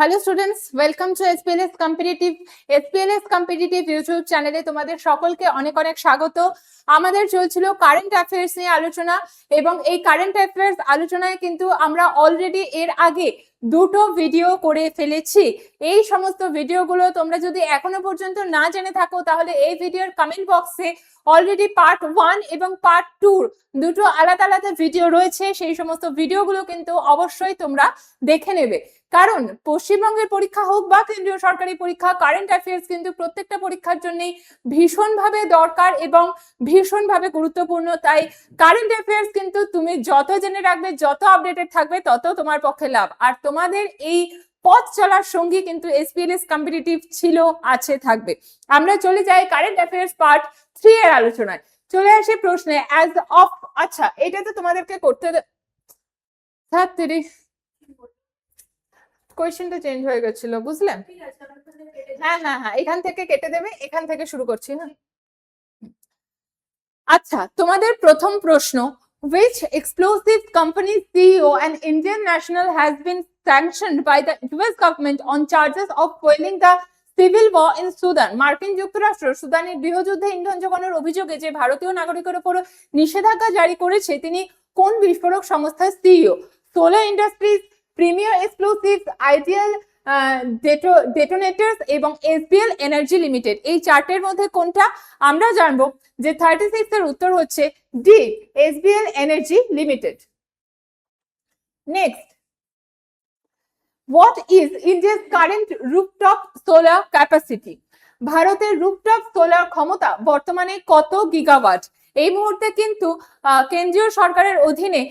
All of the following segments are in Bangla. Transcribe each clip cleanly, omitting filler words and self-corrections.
Hello students, welcome to SPLS competitive YouTube চ্যানেলে তোমাদের সকলকে অনেক অনেক স্বাগত। আমাদের চলছিল কারেন্ট অ্যাফেয়ার্স নিয়ে আলোচনা, এবং এই কারেন্ট অ্যাফেয়ার্স আলোচনায় কিন্তু আমরা অলরেডি এর আগে দুটো ভিডিও করে ফেলেছি। এই সমস্ত ভিডিওগুলো তোমরা যদি এখনো পর্যন্ত না জেনে থাকো তাহলে এই ভিডিওর কমেন্ট বক্সে অলরেডি পার্ট 1 এবং পার্ট 2 দুটো আলাদা আলাদা ভিডিও রয়েছে। সেই সমস্ত ভিডিওগুলো কিন্তু অবশ্যই তোমরা দেখে নেবে, কারণ পশ্চিমবঙ্গের পরীক্ষা হোক বা কেন্দ্রীয় সরকারি পরীক্ষা, কারেন্ট অ্যাফেয়ার্স কিন্তু প্রত্যেকটা পরীক্ষার জন্যই ভীষণভাবে দরকার এবং ভীষণভাবে গুরুত্বপূর্ণ। তাই কারেন্ট অ্যাফেয়ার্স কিন্তু তুমি যত জেনে রাখবে, যত আপডেটেড থাকবে, তত তোমার পক্ষে লাভ। আর তোমাদের এই পথ চলার সঙ্গী কিন্তু এসপিএলএস কম্পিটিটিভ ছিল, আছে, থাকবে। আমরা চলে যাই কারেন্ট অ্যাফেয়ার্স পার্ট 3 এর আলোচনায়। চলে আসি প্রশ্নে। অ্যাজ অফ, আচ্ছা এটা তো তোমাদেরকে করতে কোয়েশ্চেনটা চেঞ্জ হয়ে গেছিল, বুঝলেন? হ্যাঁ হ্যাঁ হ্যাঁ, এখান থেকে কেটে দেবে, এখান থেকে শুরু করছি। হ্যাঁ, আচ্ছা তোমাদের প্রথম প্রশ্ন, which explosive company CEO and Indian national has been sanctioned by the US government on charges of fueling the civil war in Sudan? মার্কিন যুক্তরাষ্ট্র সুদানের গৃহযুদ্ধে ইন্ধন যোগানোর অভিযোগে যে ভারতীয় নাগরিকের উপর নিষেধাজ্ঞা জারি করেছে তিনি কোন বিস্ফোরক সংস্থার CEO? Solar industries, premier explosives, ideal detonators এবং এসবিএল এনার্জি লিমিটেড। এই চারটের মধ্যে কোনটা? আমরা জানবো যে 36 এর উত্তর হচ্ছে D, SBL energy limited. Next, what is India's current rooftop solar capacity? ভারতের রুফটপ সোলার ক্ষমতা বর্তমানে কত গিগাওয়াট? এই মুহূর্তে কিন্তু কেন্দ্রীয় সরকারের অধীনে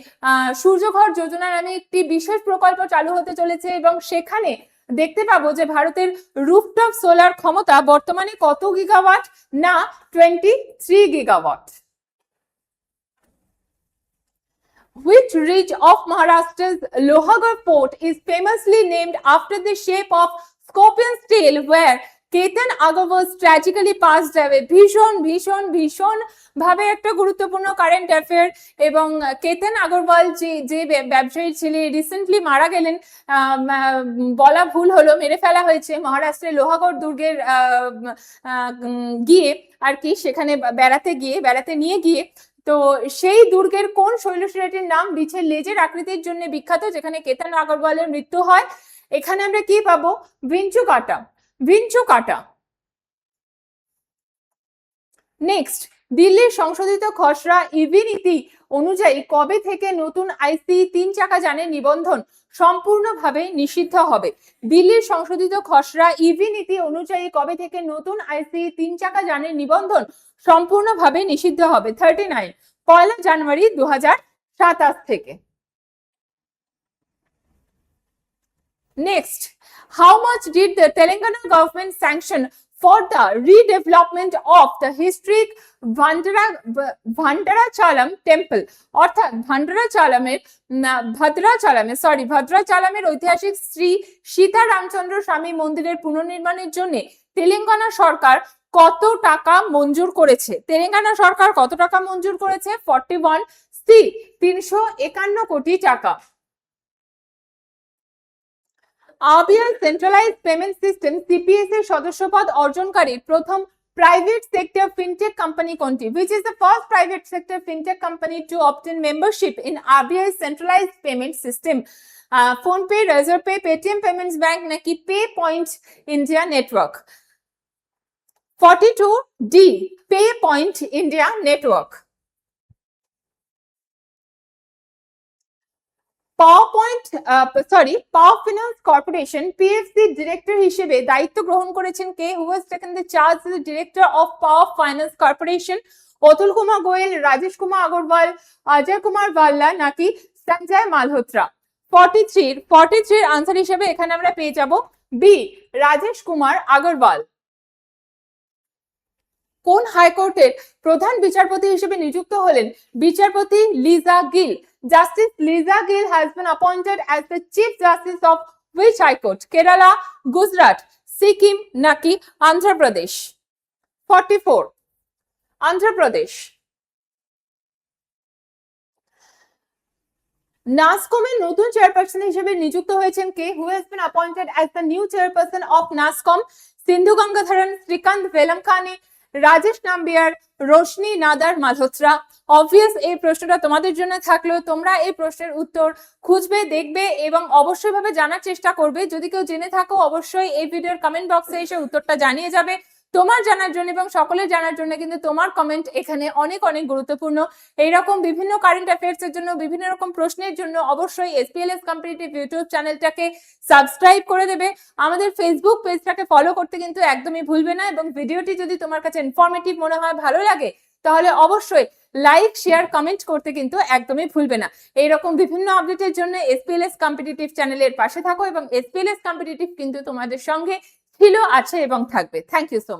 সূর্যঘর যোজনা নামে একটি বিশেষ প্রকল্প চালু হতে চলেছে, এবং সেখানে দেখতে পাবো যে ভারতের রুফটপ সোলার ক্ষমতা বর্তমানে কত গিগাওয়াট? না, 23 gigawatt. Which ridge of Maharashtra's Lohagarh port is famously named after the shape of scorpion's tail where Ketan Agarwal ট্র্যাজিক্যালি passed away? ভীষণ ভীষণ ভীষণ ভাবে একটা গুরুত্বপূর্ণ কারেন্ট অ্যাফেয়ার। এবং কেতন আগরওয়াল যে ব্যবসায়ী ছিলেন, রিসেন্টলি মারা গেলেন, বলা ভুল হলো, মেরে ফেলা হয়েছে মহারাষ্ট্রের লোহাগড় দুর্গের গিয়ে আর কি, সেখানে বেড়াতে নিয়ে গিয়ে। তো সেই দুর্গের কোন শৈলশিলাটির নাম বিছের লেজের আকৃতির জন্য বিখ্যাত, যেখানে কেতন আগরওয়ালের মৃত্যু হয়? এখানে আমরা কি পাবো? ভিঞ্চুকাটা। নেক্সট, দিল্লির সংশোধিত খসড়া ইভি নীতি অনুযায়ী কবে থেকে নতুন আইসি 3 চাকা যানের নিবন্ধন সম্পূর্ণভাবে নিষিদ্ধ হবে? দিল্লির সংশোধিত খসড়া ইভি নীতি অনুযায়ী কবে থেকে নতুন আইসি 3 চাকা যানের নিবন্ধন সম্পূর্ণভাবে নিষিদ্ধ হবে? 39, 1 জানুয়ারি 2027 থেকে। Next, how much did the Telangana government sanction for the redevelopment of the historic Bhandrachalam temple? অর্থাৎ ভদ্রাচালামের ঐতিহাসিক শ্রী সীতা রামচন্দ্র স্বামী মন্দিরের পুনর্নির্মাণের জন্য তেলেঙ্গানা সরকার কত টাকা মঞ্জুর করেছে? তেলেঙ্গানা সরকার কত টাকা মঞ্জুর করেছে? 41, সি 351 কোটি টাকা। RBI centralised payment system CPS এর সদস্যপদ অর্জনকারী প্রথম প্রাইভেট সেক্টর ফিনটেক কোম্পানি কোনটি? which is the first private sector fintech company to obtain membership in RBI centralized payment system? PhonePe, Razorpay, Paytm Payments Bank নাকি PayPoint India Network? 42, D, PayPoint India Network. Power finance corporation PFC director হিসেবে দায়িত্ব গ্রহণ করেছেন কে? Who has taken the charge as the director of power finance corporation? Atul Kumar Goel, Rajesh Kumar Agarwal, Ajay Kumar Bhalla নাকি সঞ্জয় মালহোত্রা? 43 আনসার হিসেবে এখানে আমরা পেয়ে যাব বি, রাজেশ কুমার আগরওয়াল। কোন হাইকোর্টের প্রধান বিচারপতি হিসেবে নিযুক্ত হলেন বিচারপতি Liza Gill? Justice Lisa Gill has been appointed as the Chief Justice of which High Court? Kerala, Gujarat, Sikkim নাকি Andhra Pradesh? 44, Andhra Pradesh. নাসকমের নতুন চেয়ারপারসন হিসেবে নিযুক্ত হয়েছেন কে? Who has been appointed as the new chairperson of NASSCOM? Sindhu Gangadharan, Srikanth Velamakanni, Rajesh Nambiar, Roshni Nadar Malhotra. Obvious এই প্রশ্নটা তোমাদের জন্য থাকলো, তোমরা এই প্রশ্নের উত্তর খুঁজবে, দেখবে এবং অবশ্যই ভাবে জানার চেষ্টা করবে। যদি কেউ জেনে থাকো অবশ্যই এই ভিডিওর কমেন্ট বক্সে এসে উত্তরটা জানিয়ে যাবে। তোমার জানার জন্য এবং সকলের জানার জন্য কিন্তু তোমার কমেন্ট এখানে অনেক অনেক গুরুত্বপূর্ণ। এইরকম বিভিন্ন কারেন্ট অ্যাফেয়ার্স এর জন্য, বিভিন্ন রকম প্রশ্নের জন্য অবশ্যই এসপিএলএস কম্পিটিটিভ ইউটিউব চ্যানেলটাকে সাবস্ক্রাইব করে দেবে। আমাদের ফেসবুক পেজটাকে ফলো করতে কিন্তু একদমই ভুলবে না, এবং ভিডিওটি যদি তোমার কাছে ইনফরমেটিভ মনে হয়, ভালো লাগে, তাহলে অবশ্যই লাইক, শেয়ার, কমেন্ট করতে কিন্তু একদমই ভুলবে না। এইরকম বিভিন্ন আপডেটের জন্য এসপিএলএস কম্পিটিটিভ চ্যানেলের পাশে থাকো, এবং এসপিএলএস কম্পিটিটিভ কিন্তু তোমাদের সঙ্গে ছিল, আছে এবং থাকবে। Thank you so much.